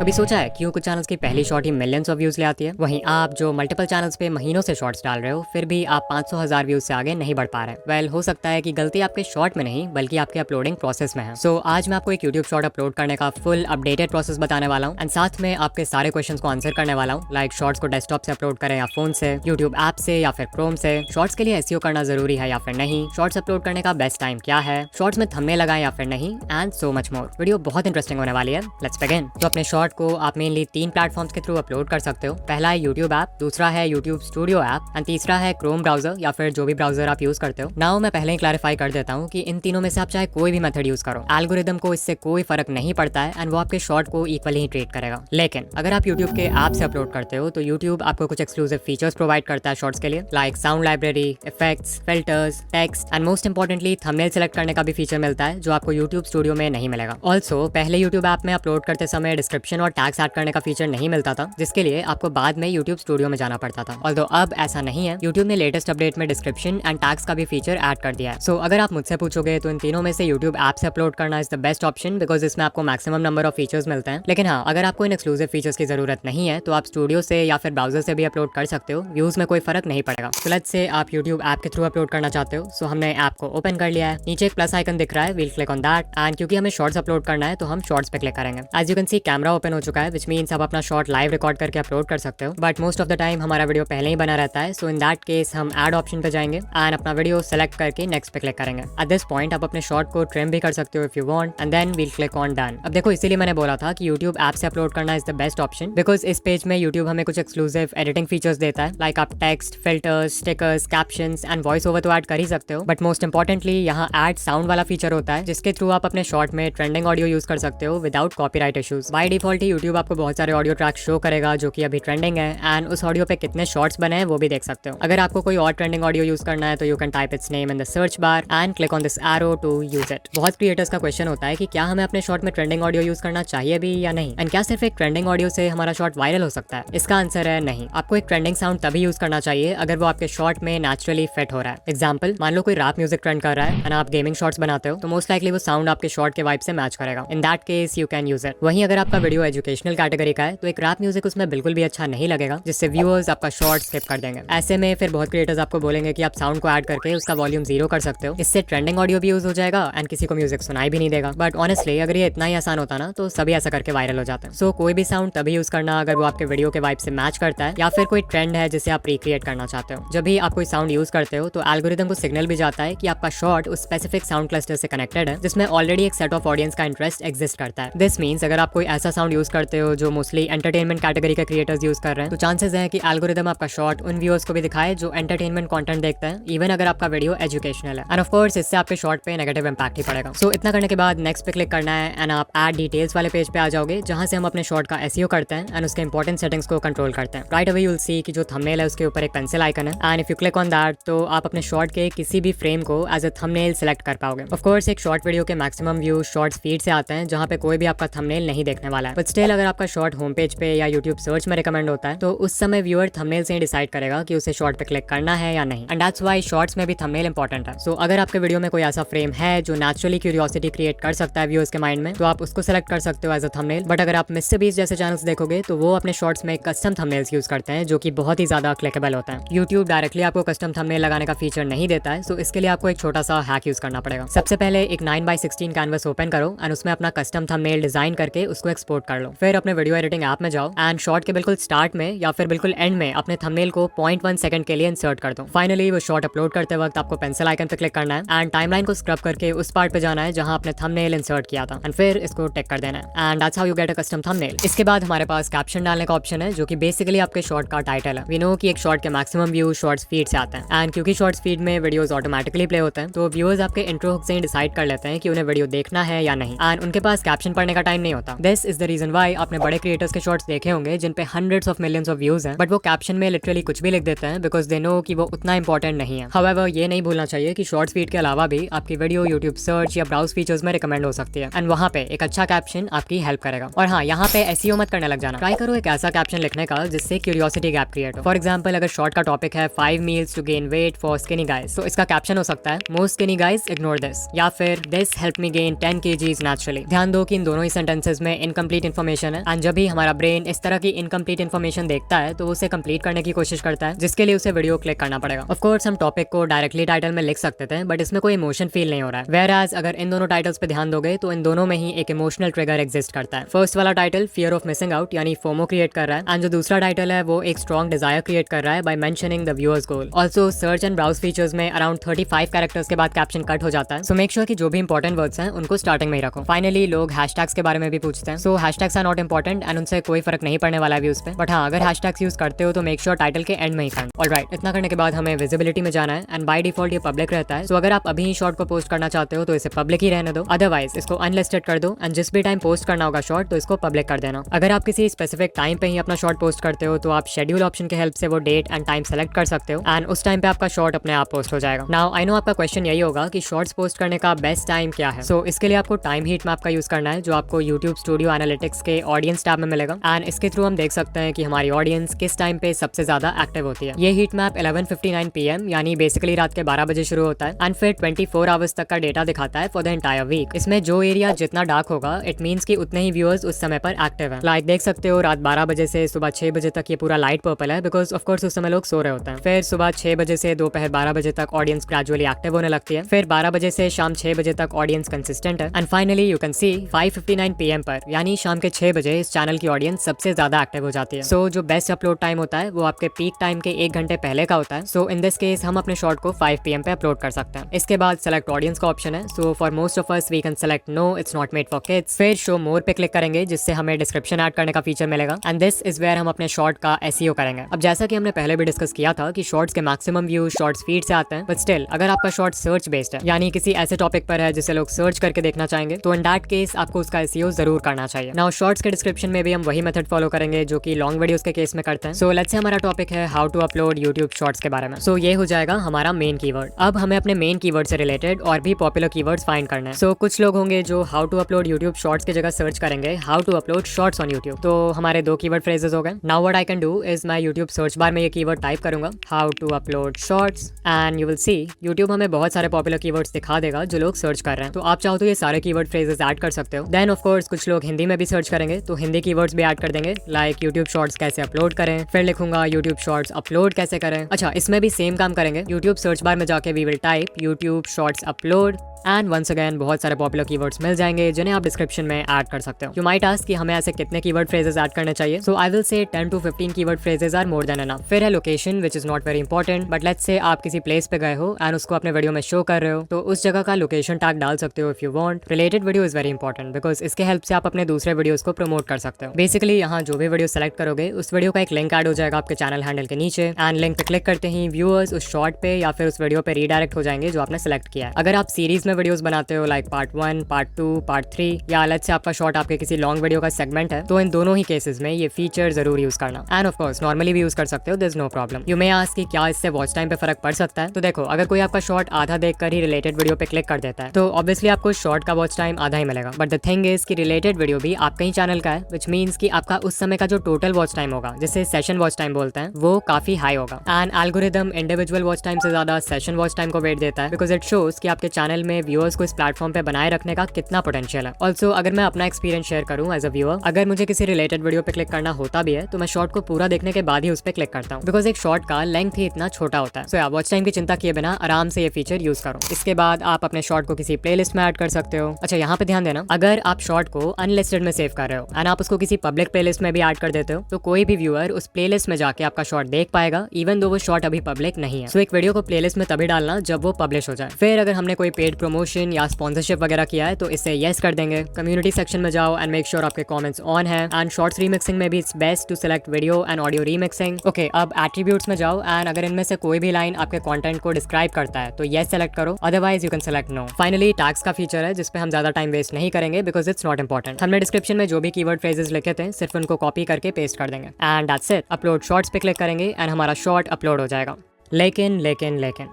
कभी सोचा है क्यों कुछ चैनल्स की पहली shot he millions of views ले आती है, वहीं आप जो मल्टीपल चैनल्स पे महीनों से शॉर्ट्स डाल रहे हो फिर भी आप 500,000 व्यूज से आगे नहीं बढ़ पा रहे? वेल, हो सकता है कि गलती आपके शॉर्ट में नहीं बल्कि आपके अपलोडिंग प्रोसेस में है। सो आज मैं आपको एक यूट्यूब शॉर्ट अपलोड करने का फुल अपडेटेड प्रोसेस बताने वाला हूँ एंड साथ में आपके सारे क्वेश्चन को आंसर करने वाला हूँ, लाइक शॉर्ट्स को डेस्कटॉप से अपलोड करें या फोन से, यूट्यूब ऐप से या फिर क्रोम से, शॉर्ट्स के लिए एसईओ करना जरूरी है या फिर नहीं, शॉर्ट्स अपलोड करने का बेस्ट टाइम क्या है, शॉर्ट्स में थंबनेल लगाएं या फिर नहीं, and so much more. Video बहुत इंटरेस्टिंग होने वाली है। Let's begin. तो अपने शॉर्ट को आप मेनली 3 प्लेटफॉर्म्स के थ्रू अपलोड कर सकते हो। पहला है यूट्यूब ऐप, दूसरा है यूट्यूब स्टूडियो ऐप एंड तीसरा है क्रोम ब्राउजर या फिर जो भी ब्राउजर आप यूज करते हो। नाउ मैं पहले ही क्लैरिफाई कर देता हूँ कि इन तीनों में से आप चाहे कोई भी मेथड यूज करो, एल्गोरिदम को इससे कोई फर्क नहीं पड़ता है एंड वो आपके शॉर्ट को इक्वली ही ट्रीट करेगा। लेकिन अगर आप यूट्यूब के ऐप से अपलोड करते हो तो यूट्यूब आपको कुछ एक्सक्लूसिव फीचर्स प्रोवाइड करता है शॉर्ट्स के लिए, like sound library, effects, filters, text and most importantly thumbnail select करने का भी फीचर मिलता है जो आपको यूट्यूब स्टूडियो में नहीं मिलेगा। ऑल्सो पहले यूट्यूब ऐप में अपलोड करते समय डिस्क्रिप्शन और टैग्स ऐड करने का फीचर नहीं मिलता था, जिसके लिए आपको बाद में यूट्यूब स्टूडियो में जाना पड़ता था। ऑल्दो अब ऐसा नहीं है, यूट्यूब ने लेटेस्ट अपडेट में डिस्क्रिप्शन एंड टैग्स का भी फीचर ऐड कर दिया है। सो अगर आप मुझसे पूछोगे तो इन तीनों में से यूट्यूब ऐप से अपलोड करना is the best option because इसमें आपको मैक्सिमम नंबर ऑफ फीचर्स मिलते हैं। लेकिन हाँ, अगर आपको इन एक्सक्लूसिव फीचर्स की जरूरत नहीं है तो आप स्टूडियो से या फिर ब्राउजर से भी अपलोड कर सकते हो, व्यूज में कोई फर्क नहीं पड़ेगा। तो लेट्स से आप यूट्यूब ऐप के थ्रू अपलोड करना चाहते हो। सो हमने ऐप को ओपन कर लिया है, नीचे एक प्लस आइकन दिख रहा है, we'll click on that and क्योंकि हमें शॉर्ट्स अपलोड करना है तो हम शॉर्ट्स पे क्लिक करेंगे। As you can see camera open हो चुका है, विच मीन्स आप अपना शॉर्ट लाइव रिकॉर्ड करके अपलोड कर सकते हो, but most of the time हमारा वीडियो पहले ही बना रहता है। सो इन दैट केस हम ऐड ऑप्शन पे जाएंगे एंड अपना वीडियो सेलेक्ट करके नेक्स्ट पे क्लिक करेंगे। एट दिस पॉइंट आप अपने शॉर्ट को ट्रिम भी कर सकते हो if you want and then we'll click on done. अब देखो, इसीलिए मैंने बोला था कि यूट्यूब ऐप से अपलोड करना is the best option because इस पेज में यूट्यूब हमें कुछ एक्सक्लूसिव एडिटिंग फीचर्स देता है, लाइक आप text, filters, stickers, captions and voice over तो ऐड कर ही सकते हो, बट मोस्ट इंपॉर्टेंटली यहाँ ऐड साउंड वाला फीचर होता है जिसके थ्रू आप अपने शॉर्ट में ट्रेंडिंग ऑडियो यूज कर सकते हो without copyright issues. By default YouTube आपको बहुत सारे ऑडियो ट्रैक शो करेगा जो कि अभी ट्रेंडिंग है एंड उस ऑडियो पे कितने शॉर्ट्स बने हैं वो भी देख सकते हो। अगर आपको कोई और ट्रेंडिंग ऑडियो यूज करना है तो you can type its name in the search bar and click on this arrow to use it. बहुत क्रिएटर्स का क्वेश्चन होता है कि क्या हमें अपने शॉर्ट में ट्रेंडिंग ऑडियो यूज करना चाहिए भी या नहीं, एंड क्या सिर्फ एक ट्रेंडिंग ऑडियो से हमारा शॉर्ट वायरल हो सकता है? इसका आंसर है नहीं। आपको एक ट्रेंडिंग साउंड तभी यूज करना चाहिए अगर वो आपके शॉर्ट में नेचुरली फिट हो रहा है। एग्जाम्पल, मान लो कोई रैप म्यूजिक ट्रेंड कर रहा है एंड आप गेमिंग शॉर्ट्स बनाते हो तो मोस्ट लाइकली वो साउंड आपके शॉर्ट के वाइब से मैच करेगा। इन that case you can use it. वहीं अगर आपका वीडियो एजुकेशनल कैटेगरी का है तो एक रैप म्यूजिक उसमें बिल्कुल भी अच्छा नहीं लगेगा, जिससे व्यूअर्स आपका शॉर्ट स्किप कर देंगे। ऐसे में फिर बहुत क्रिएटर्स आपको बोलेंगे कि आप साउंड को ऐड करके उसका वॉल्यूम 0 कर सकते हो, इससे ट्रेंडिंग ऑडियो भी यूज हो जाएगा एंड किसी को म्यूजिक सुनाई भी नहीं देगा। बट ऑनेस्टली अगर ये इतना ही आसान होता ना तो सभी ऐसा करके वायरल हो जाते हैं। सो कोई भी साउंड तभी यूज करना अगर वो आपके वीडियो के वाइब से मैच करता है या फिर कोई ट्रेंड है जिसे आप रिक्रिएट करना चाहते हो। जब भी आप कोई साउंड यूज करते हो तो एल्गोरिदम को सिग्नल भी जाता है कि आपका शॉर्ट उस स्पेसिफिक साउंड क्लस्टर से कनेक्टेड है जिसमें ऑलरेडी एक सेट ऑफ ऑडियंस का इंटरेस्ट एग्जिस्ट करता है। दिस मीन्स अगर आप कोई ऐसा साउंड यूज करते हो जो मोस्टली एंटरटेनमेंट कैटेगरी के क्रिएटर्स यूज कर रहे हैं तो चांसेस है कि एल्गोरिदम आपका शॉर्ट उन व्यूअर्स को भी दिखाए जो एंटरटेनमेंट कंटेंट देखते हैं, इवन अगर आपका वीडियो एजुकेशनल है। एंड ऑफ कोर्स इससे आपके शॉर्ट पे नेगेटिव इंपैक्ट ही पड़ेगा। सो इतना करने के बाद नेक्स्ट पे क्लिक करना है एंड आप ऐड डिटेल्स वाले पेज पे आ जाओगे जहां से हम अपने शॉर्ट का एसईओ करते हैं एंड उसके इंपॉर्टेंट सेटिंग्स को कंट्रोल करते हैं। राइट अवे यू विल सी कि जो थंबनेल है उसके ऊपर एक पेंसिल आइकन है and if you click on that तो आप अपने शॉर्ट के किसी भी फ्रेम को एज अ थंबनेल सेलेक्ट कर पाओगे। ऑफ कोर्स एक शॉर्ट वीडियो के मैक्सिमम व्यू शॉर्ट्स फीड से आते हैं जहां पे कोई भी आपका थंबनेल नहीं देखने वाला है, बट स्टिल अगर आपका शॉर्ट होम पेज पे या यूट्यूब सर्च में रिकमेंड होता है तो उस समय व्यूअर थंबनेल से ही डिसाइड करेगा कि उसे शॉर्ट पे क्लिक करना है या नहीं, एंड दैट्स व्हाई शॉर्ट्स में भी थंबनेल इंपॉर्टेंट है। सो अगर आपके वीडियो में कोई ऐसा फ्रेम है जो नेचुरली क्यूरियोसिटी क्रिएट कर सकता है व्यूअर्स के माइंड में तो आप उसको सेलेक्ट कर सकते हो एज अ थंबनेल। बट अगर आप मिस्टर बीस्ट जैसे चैनल्स देखोगे तो वो अपने शॉर्ट्स में कस्टम थंबनेल्स यूज करते हैं जो कि बहुत ही ज्यादा क्लिकेबल होता है। यूट्यूब डायरेक्टली आपको कस्टम थंबनेल लगाने का फीचर नहीं देता है, सो इसके लिए आपको एक छोटा सा हैक यूज करना पड़ेगा। सबसे पहले एक 9x16 कैनवस ओपन करो एंड उसमें अपना कस्टम थंबनेल डिजाइन करके उसको एक्सपोर्ट कर लो। फिर अपने वीडियो एडिटिंग ऐप में जाओ एंड शॉर्ट के बिल्कुल स्टार्ट में या फिर बिल्कुल एंड में अपने थंबनेल को 0.1 सेकंड के लिए इंसर्ट कर दो। फाइनली वो शॉर्ट अपलोड करते वक्त आपको पेंसिल आइकन पे क्लिक करना है एंड टाइमलाइन को स्क्रब करके उस पार्ट पे जाना है जहां आपने थंबनेल इंसर्ट किया था एंड फिर इसको टिक कर देना है and that's how you get a custom thumbnail. इसके बाद हमारे पास कैप्शन डालने का ऑप्शन है जो कि बेसिकली आपके शॉर्ट का टाइटल है। वी नो कि एक शॉर्ट के मैक्सिमम व्यू शॉर्ट्स फीड से आते हैं एंड क्योंकि शॉर्ट्स फीड में वीडियोस ऑटोमेटिकली प्ले होते हैं तो व्यूअर्स आपके इंट्रो हुक से ही डिसाइड कर लेते हैं कि उन्हें वीडियो देखना है या नहीं एंड उनके पास कैप्शन पढ़ने का टाइम नहीं होता। This is the reason why आपने बड़े क्रिएटर्स के शॉर्ट्स देखे होंगे जिन पे hundreds of millions of views हैं बट वो कैप्शन में लिटरली कुछ भी लिख देते हैं बिकॉज दे नो कि वो उतना इंपॉर्टेंट नहीं है। हाउएवर ये नहीं भूलना चाहिए कि शॉर्ट्स फीड के अलावा भी आपकी वीडियो यूट्यूब सर्च या ब्राउज फीचर्स में रिकमेंड हो सकती है एंड वहाँ पे एक अच्छा कैप्शन आपकी हेल्प करेगा। और हाँ, यहाँ पे एसईओ मत करने लग जाना, ट्राई करो एक ऐसा कैप्शन लिखने का जिससे क्यूरियोसिटी गैप क्रिएट हो। फॉर एग्जाम्पल, अगर शॉर्ट का टॉपिक है 5 meals to gain weight for skinny guys तो इसका कैप्शन हो सकता है most skinny guys ignore this या फिर this help me gain 10 kgs naturally. ध्यान दो कि इन दोनों ही सेंटेंसेस में इनकम्प्लीट इन्फॉर्मेशन है एंड जब भी हमारा ब्रेन इस तरह की इनकम्प्लीट इन्फॉर्मेशन देखता है तो उसे कंप्लीट करने की कोशिश करता है, जिसके लिए उसे वीडियो क्लिक करना पड़ेगा। ऑफ कोर्स हम टॉपिक को डायरेक्टली टाइटल में लिख सकते थे, बट इसमें कोई इमोशन फील नहीं हो रहा है। वेयर एज अगर इन दोनों टाइटल्स पे ध्यान दोगे तो इन दोनों में ही एक इमोशनल ट्रिगर एग्जिस्ट करता है। फर्स्ट वाला title fear of missing out यानी फोमो क्रिएट कर रहा है एंड जो दूसरा टाइटल है वो एक स्ट्रॉन्ग डिजायर क्रिएट कर रहा है by mentioning the viewers goal. Also search and browse features में अराउंड 35 कैरेक्टर्स के बाद कैप्शन कट हो जाता है, सो मेक श्योर कि जो भी इंपॉर्टेंट वर्ड्स हैं उनको स्टार्टिंग में ही रखो। फाइनली लोग हैशटैग्स के बारे में भी पूछते हैं, so hashtags are not important and उनसे कोई फर्क नहीं पड़ने वाला है व्यूज पे, बट हाँ अगर हैशटैग्स यूज करते हो तो मेक श्योर टाइटल के एंड में ही करना। ऑलराइट, इतना करने के बाद हमें विजिबिलिटी में जाना है एंड बाय डिफॉल्ट ये पब्लिक रहता है, सो अगर आप अभी ही शॉर्ट को पोस्ट करना चाहते हो तो इसे पब्लिक ही रहने दो, अदरवाइज इसको अनलिस्टेड कर दो एंड जिस भी टाइम पोस्ट करना होगा शॉर्ट तो इसको पब्लिक कर देना। अगर आप किसी स्पेसिफिक टाइम पे ही अपना शॉर्ट पोस्ट करते हो तो आप शेड्यूल ऑप्शन के हेल्प से वो डेट एंड टाइम सेलेक्ट कर सकते हो एंड उस टाइम पे आपका शॉर्ट अपने आप पोस्ट हो जाएगा। नाउ आई नो आपका क्वेश्चन यही होगा कि शॉर्ट्स पोस्ट करने का बेस्ट टाइम क्या है। सो इसके लिए आपको टाइम हीट मैप का यूज करना है जो आपको YouTube स्टूडियो एनालिटिक्स के ऑडियंस टैब में मिलेगा एंड इसके थ्रू हम देख सकते हैं कि हमारी ऑडियंस किस टाइम पे सबसे ज्यादा एक्टिव होती है। ये हीट मैप 11:59 PM यानी बेसिकली रात के 12 बजे शुरू होता है एंड फिर 24 आवर्स तक का डेटा दिखाता है फॉर द एंटायर वीक। इसमें जो एरिया जितना डार्क होगा इट मीन्स कि उतने ही व्यूअर्स उस समय पर एक्टिव है। लाइक देख सकते हो रात 12 बजे से सुबह 6 बजे तक ये पूरा लाइट पर्पल है बिकॉज ऑफ कोर्स उस समय लोग सो रहे होते हैं। फिर सुबह 6 बजे से दोपहर 12 बजे तक ऑडियंस ग्रेजुअली एक्टिव होने लगती है। फिर 12 बजे से शाम 6 बजे तक ऑडियंस कंसिस्टेंट है and finally you can C 5:59 PM पर यानी शाम के 6 बजे इस चैनल की ऑडियंस सबसे ज्यादा एक्टिव हो जाती है। सो जो बेस्ट अपलोड टाइम होता है वो आपके पीक टाइम के 1 घंटे पहले का होता है। सो इन दिस केस हम अपने शॉर्ट को 5 PM पे अपलोड कर सकते हैं। इसके बाद सेलेक्ट ऑडियंस का ऑप्शन है, so for most of us we can select no it's not made for kids. फिर शो मोर पे क्लिक करेंगे जिससे हमें डिस्क्रिप्शन ऐड करने का फीचर मिलेगा एंड दिस इज वेयर हम अपने शॉर्ट का SEO करेंगे। अब जैसा कि हमने पहले भी डिस्कस किया था कि शॉर्ट्स के मैक्सिमम व्यूज शॉर्ट्स फीड से आते हैं, बट स्टिल अगर आपका शॉर्ट सर्च बेस्ड है यानी किसी ऐसे टॉपिक पर है जिसे लोग सर्च करके देखना चाहेंगे तो इन दैट केस आपको उसका SEO जरूर करना चाहिए। नाउ शॉर्ट्स के डिस्क्रिप्शन में भी हम वही मेथड फॉलो करेंगे जो कि लॉन्ग वीडियोस के केस में करते हैं। सो लेट्स से हमारा टॉपिक है how to upload YouTube shorts के बारे में। सो ये हो जाएगा हमारा मेन कीवर्ड। अब हमें अपने मेन कीवर्ड से रिलेटेड और भी पॉपुलर कीवर्ड्स फाइंड करना है। सो कुछ लोग होंगे जो how to upload YouTube shorts की जगह सर्च करेंगे how to upload shorts on YouTube. तो हमारे 2 कीवर्ड फ्रेजेस हो गए। Now what I can do is मैं यूट्यूब सर्च बार में ये कीवर्ड टाइप करूंगा how to upload shorts and you will see YouTube हमें बहुत सारे पॉपुलर कीवर्ड्स दिखा देगा जो लोग सर्च कर रहे हैं। तो आप चाहो तो ये सारे कीवर्ड फ्रेजेस ऐड कर सकते हो। देन ऑफ कोर्स कुछ लोग हिंदी में भी सर्च करेंगे तो हिंदी कीवर्ड्स भी ऐड कर देंगे लाइक यूट्यूब शॉर्ट्स कैसे अपलोड करें, फिर लिखूंगा यूट्यूब शॉर्ट्स अपलोड कैसे करें। अच्छा, इसमें भी सेम काम करेंगे। यूट्यूब सर्च बार में जाके we will type YouTube shorts upload and once again बहुत सारे पॉपुलर कीवर्ड्स मिल जाएंगे जिन्हें आप डिस्क्रिप्शन में ऐड कर सकते हो। यू माइट आस्क कि हमें ऐसे कितने कीवर्ड फ्रेजेस ऐड करने चाहिए। सो I will say 10 to 15 keyword phrases are more than enough. फिर है location which is not very important, but let's say आप किसी प्लेस पे गए हो एंड उसको अपने वीडियो में शो कर रहे हो तो उस जगह का लोकेशन टैग डाल सकते हो if you want. Related video is very important because इसके हेल्प से आप अपने दूसरे वीडियोस को प्रमोट कर सकते हो। बेसिकली यहाँ जो भी वीडियो सेलेक्ट करोगे उस वीडियो का एक लिंक ऐड हो जाएगा आपके चैनल हैंडल के नीचे एंड लिंक पे क्लिक करते ही व्यूअर्स उस शॉर्ट पे या फिर उस वीडियो पे रीडायरेक्ट हो जाएंगे जो आपने सेलेक्ट किया है। अगर आप सीरीज में वीडियोस बनाते हो लाइक पार्ट 1, पार्ट 2, पार्ट 3 या अलग से आपका शॉर्ट आपके किसी लॉन्ग वीडियो का सेगमेंट है तो इन दोनों ही केसेस में ये फीचर जरूर यूज करना एंड ऑफ कोर्स नॉर्मली भी यूज कर सकते हो, there is no problem. You may ask कि क्या इससे वॉच टाइम पे फर्क पड़ सकता है। तो देखो अगर कोई आपका शॉर्ट आधा देखकर ही रिलेटेड वीडियो पे क्लिक कर देता है तो ऑब्वियसली आपको शॉर्ट का वॉच टाइम आधा ही मिलेगा, बट द थिंग इज कि रिलेटेड वीडियो भी आपका ही चैनल का है विच मीन्स कि आपका उस समय का जो टोटल वॉच टाइम होगा जिसे सेशन वॉच टाइम बोलते हैं वो काफी हाई होगा and algorithm individual watch time से ज्यादा सेशन वॉच टाइम को वेट देता है बिकॉज इट शोज कि आपके चैनल में व्यूअर्स को इस प्लेटफॉर्म पे बनाए रखने का कितना पोटेंशियल है। ऑल्सो अगर मैं अपना एक्सपीरियंस शेयर करूं एज अ व्यूअर, अगर मुझे किसी रिलेटेड वीडियो पे क्लिक करना होता भी है तो मैं शॉर्ट को पूरा देखने के बाद ही उस पर क्लिक करता हूं बिकॉज एक शॉर्ट का लेंथ ही इतना छोटा होता है। सो वॉच टाइम की चिंता किए बिना आराम से ये फीचर यूज करो। इसके बाद आप अपने शॉर्ट को किसी प्लेलिस्ट में ऐड कर सकते हो। अच्छा, यहाँ पे ध्यान देना, अगर आप शॉर्ट को अनलिस्टेड में सेव कर रहे हो एंड आप उसको किसी पब्लिक प्लेलिस्ट में भी ऐड कर देते हो तो कोई भी व्यूअर उस प्लेलिस्ट में जाके आपका शॉर्ट देख पाएगा इवन दो वो शॉर्ट अभी पब्लिक नहीं है। सो एक वीडियो को प्लेलिस्ट में तभी डालना जब वो पब्लिश हो जाए। फिर अगर हमने कोई पेड प्रमोशन या स्पॉन्सरशिप वगैरह किया है तो इसे येस कर देंगे। कम्युनिटी सेक्शन में जाओ एंड मेक श्योर आपके कमेंट्स ऑन है एंड शॉर्ट्स रीमिक्सिंग में भी it's best to select video and audio remixing. Okay, अब एट्रीब्यूट्स में जाओ एंड अगर इनमें से कोई भी लाइन आपके कंटेंट को डिस्क्राइब करता है तो येस सेलेक्ट करो, otherwise you can select no. Finally tags का फीचर है जिसपे हम ज्यादा टाइम वेस्ट नहीं करेंगे बिकॉज इट्स नॉट इंपॉर्टेंट। हमने डिस्क्रिप्शन में जो भी कीवर्ड फ्रेजेस लिखे थे सिर्फ उनको कॉपी करके पेस्ट कर देंगे and that's it. Upload shorts पे क्लिक करेंगे एंड हमारा शॉर्ट अपलोड हो जाएगा। लेकिन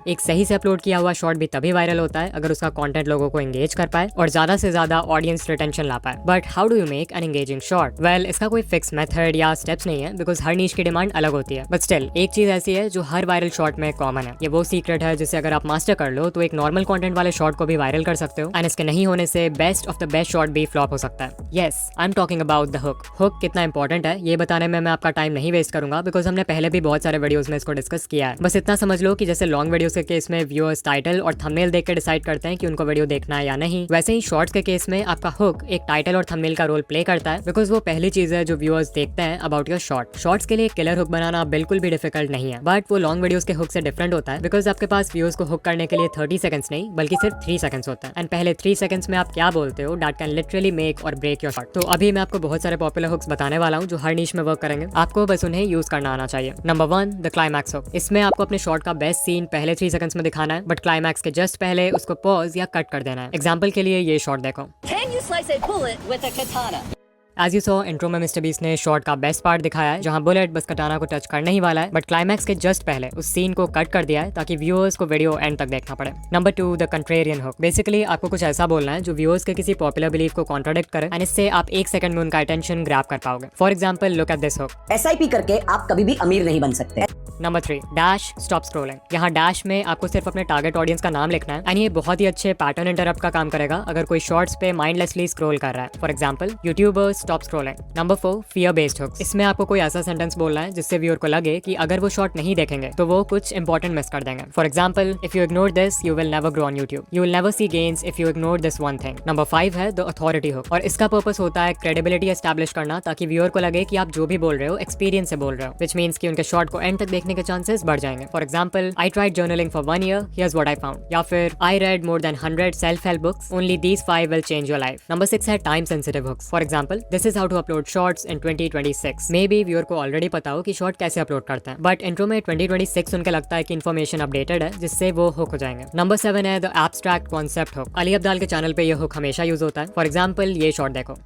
एक सही से अपलोड किया हुआ शॉर्ट भी तभी वायरल होता है अगर उसका कंटेंट लोगों को एंगेज कर पाए और ज्यादा से ज्यादा ऑडियंस रिटेंशन ला पाए। But how do you make an engaging short? Well, इसका कोई फिक्स मेथड या स्टेप्स नहीं है बिकॉज हर नीश की डिमांड अलग होती है। बट स्टिल एक चीज ऐसी है जो हर वायरल शॉर्ट में कॉमन है। ये वो सीक्रेट है जिसे अगर आप मास्टर कर लो तो एक नॉर्मल कंटेंट वाले शॉर्ट को भी वायरल कर सकते हो एंड इसके नहीं होने से best of the best short भी फ्लॉप हो सकता है। Yes, I am talking about the hook. Hook कितना इंपॉर्टेंट है ये बताने में मैं आपका टाइम नहीं वेस्ट करूंगा बिकॉज हमने पहले भी बहुत सारे वीडियोस में इसको डिस्कस किया है। बस इतना समझ लो कि जैसे लॉन्ग वीडियोस के केस में व्यूअर्स टाइटल और थंबनेल देख के डिसाइड करते हैं कि उनको वीडियो देखना है या नहीं, वैसे ही शॉर्ट्स के केस में आपका हुक एक टाइटल और थंबनेल का रोल प्ले करता है बिकॉज वो पहली चीज है जो व्यूअर्स देखते हैं अबाउट योर शॉर्ट। शॉर्ट्स के लिए किलर हुक बनाना बिल्कुल भी डिफिकल्ट नहीं है, बट वो लॉन्ग वीडियोस के हुक से डिफरेंट होता है बिकॉज आपके पास व्यूअर्स को हुक करने के लिए 30 सेकंड्स नहीं बल्कि सिर्फ 3 सेकंड्स होता है एंड पहले 3 सेकंड्स में आप क्या बोलते हो दैट कैन लिटरली मेक और ब्रेक योर शॉर्ट। तो अभी मैं आपको बहुत सारे पॉपुलर हुक्स बताने वाला हूँ जो हर नीश में वर्क करेंगे, आपको बस उन्हें यूज करना आना चाहिए। Number 1, the climax hook. इसमें आपको अपने शॉर्ट का बेस्ट सीन पहले 3 सेकंड्स में दिखाना है बट क्लाइमैक्स के जस्ट पहले उसको पॉज या कट कर देना है। एग्जाम्पल के लिए ये शॉर्ट देखो। Can you slice a bullet with a katana? As you saw intro में मिस्टर बीस्ट ने शॉर्ट का बेस्ट पार्ट दिखाया है जहां बुलेट बस कटाना को टच करने ही वाला है बट क्लाइमैक्स के जस्ट पहले उस सीन को कट कर दिया है ताकि व्यूअर्स को वीडियो एंड तक देखना पड़े। Number 2, the contrarian hook. Basically आपको कुछ ऐसा बोलना है जो व्यूअर्स के किसी पॉपुलर बिलीफ को कॉन्ट्राडिक्ट करे एंड इससे आप 1 सेकंड में उनका अटेंशन ग्रैब कर पाओगे। For example, look at this hook. SIP करके आप कभी भी अमीर नहीं बन सकते। Number 3, dash stop scrolling. यहाँ डैश में आपको सिर्फ अपने टारगेट ऑडियंस का नाम लिखना है एंड ये बहुत ही अच्छे पैटर्न इंटरप्ट का काम करेगा अगर कोई शॉर्ट्स पे माइंडलेसली स्क्रॉल कर रहा है। For example, YouTuber stop scrolling. Number 4, fear based hooks. इसमें आपको कोई ऐसा सेंटेंस बोलना है जिससे व्यूअर को लगे कि अगर वो शॉर्ट नहीं देखेंगे तो वो कुछ इंपॉर्टेंट मिस कर देंगे। For example, if you ignore this you will never grow on YouTube, you will never see gains if you ignore this one thing. Number 5 है द अथॉरिटी हुक और इसका पर्पस होता है क्रेडिबिलिटी एस्टैब्लिश करना ताकि viewer को लगे कि आप जो भी बोल रहे हो एक्सपीरियंस से बोल रहे हो, विच मीन्स कि उनके शॉर्ट को एंड तक देखने के चांसेस बढ़ जाएंगे। For example, I tried journaling for 1 year, here's what I found, या फिर I read more than 100 self help books, only these 5 will change your life। Number 6 है time sensitive hooks. For example, this is how to upload shorts in 2026। Maybe viewer को already पता हो कि short कैसे upload करते हैं but intro में 2026 उनके लगता है कि इन्फॉर्मेशन अपडेटेड है जिससे वो हुक हो जाएंगे। नंबर 7 है the abstract concept hook. Ali Abdaal के चैनल पे ये हुक हमेशा यूज होता है। फॉर एग्जाम्पल, ये शॉर्ट देखो।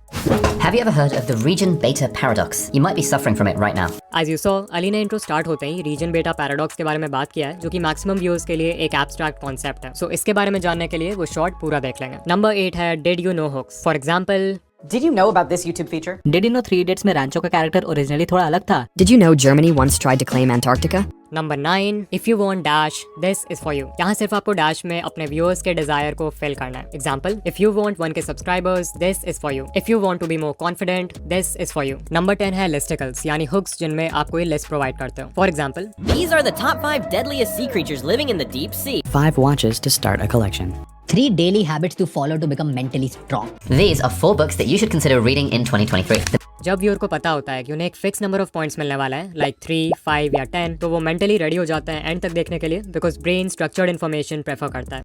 Have you ever heard of the region beta paradox? You might be suffering from it right now. As you saw, Ali ने इंट्रो स्टार्ट होते ही रीजन बेटा पैराडॉक्स के बारे में बात किया है जो कि मैक्सिमम व्यूअर्स के लिए एक एब्स्ट्रैक्ट कॉन्सेप्ट है। सो इसके बारे में जानने के लिए वो शॉर्ट पूरा देख लेंगे। नंबर 8 है did you know hooks. For example, Did you know about this YouTube feature? Did you know 3 Idiots में रैंचो का कैरेक्टर ओरिजिनली थोड़ा अलग था? Did you know Germany once tried to claim Antarctica? Number 9, if you want dash this is for you. यहाँ सिर्फ आपको dash में अपने व्यूअर्स के डिजायर को फिल करना है। Example, if you want 1K subscribers this is for you, if you want to be more confident this is for you. Number 10 है लिस्टिकल्स यानी हुक्स जिनमें आप कोई लिस्ट प्रोवाइड करते हो। For example, These are the top 5 deadliest sea creatures living in the deep sea. 5 watches to start a collection. 3 daily habits to follow to become mentally strong. These are 4 books that you should consider reading in 2023. जब viewer को पता होता है कि उन्हें एक fix number of points मिलने वाला है लाइक 3, 5 या 10 तो वो मेंटली रेडी हो जाता है एंड तक देखने के लिए because brain structured information prefer करता है।